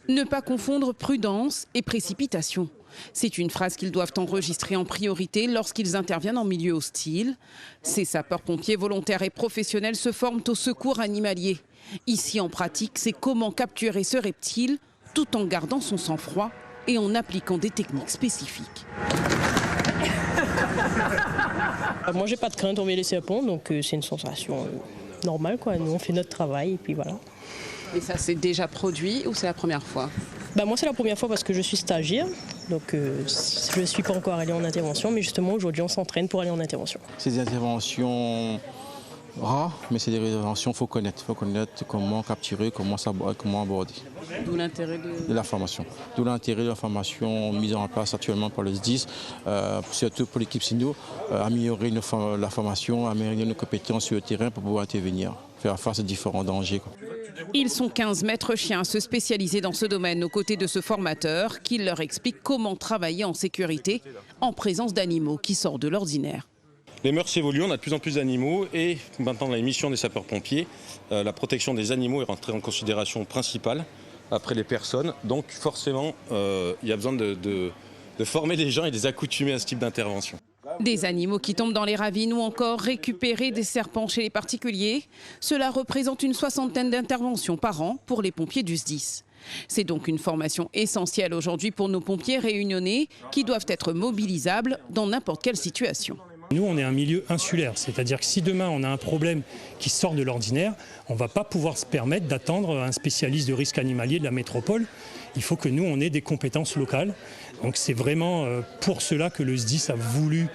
Ne pas confondre prudence et précipitation. C'est une phrase qu'ils doivent enregistrer en priorité lorsqu'ils interviennent en milieu hostile. Ces sapeurs-pompiers volontaires et professionnels se forment au secours animalier. Ici, en pratique, c'est comment capturer ce reptile tout en gardant son sang-froid et en appliquant des techniques spécifiques. Moi, j'ai pas de crainte envers les serpents, donc c'est une sensation normale, quoi. Nous, on fait notre travail et puis voilà. Et ça s'est déjà produit ou c'est la première fois? Moi, c'est la première fois parce que je suis stagiaire, donc je ne suis pas encore allée en intervention, mais justement, aujourd'hui, on s'entraîne pour aller en intervention. C'est des interventions rares, mais c'est des interventions qu'il faut connaître. Il faut connaître comment capturer, comment aborder. D'où l'intérêt de la formation. D'où l'intérêt de la formation mise en place actuellement par le SDIS, surtout pour l'équipe SINDO, améliorer la formation, améliorer nos compétences sur le terrain pour pouvoir intervenir, faire face à différents dangers. Ils sont 15 maîtres chiens à se spécialiser dans ce domaine aux côtés de ce formateur qui leur explique comment travailler en sécurité en présence d'animaux qui sortent de l'ordinaire. Les mœurs évoluent, on a de plus en plus d'animaux et maintenant dans les missions des sapeurs-pompiers, la protection des animaux est rentrée en considération principale après les personnes. Donc forcément, il y a besoin de former les gens et de les accoutumer à ce type d'intervention. Des animaux qui tombent dans les ravines ou encore récupérer des serpents chez les particuliers. Cela représente une 60aine d'interventions par an pour les pompiers du SDIS. C'est donc une formation essentielle aujourd'hui pour nos pompiers réunionnais qui doivent être mobilisables dans n'importe quelle situation. Nous, on est un milieu insulaire, c'est-à-dire que si demain on a un problème qui sort de l'ordinaire, on ne va pas pouvoir se permettre d'attendre un spécialiste de risque animalier de la métropole. Il faut que nous, on ait des compétences locales. Donc c'est vraiment pour cela que le SDIS a voulu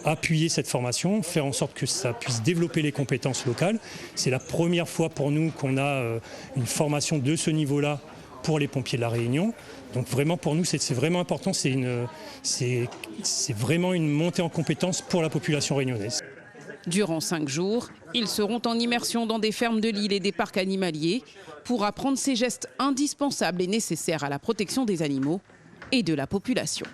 appuyer cette formation, faire en sorte que ça puisse développer les compétences locales. C'est la première fois pour nous qu'on a une formation de ce niveau-là pour les pompiers de la Réunion. Donc vraiment pour nous c'est vraiment important, c'est vraiment une montée en compétences pour la population réunionnaise. Durant 5 jours, ils seront en immersion dans des fermes de l'île et des parcs animaliers pour apprendre ces gestes indispensables et nécessaires à la protection des animaux et de la population.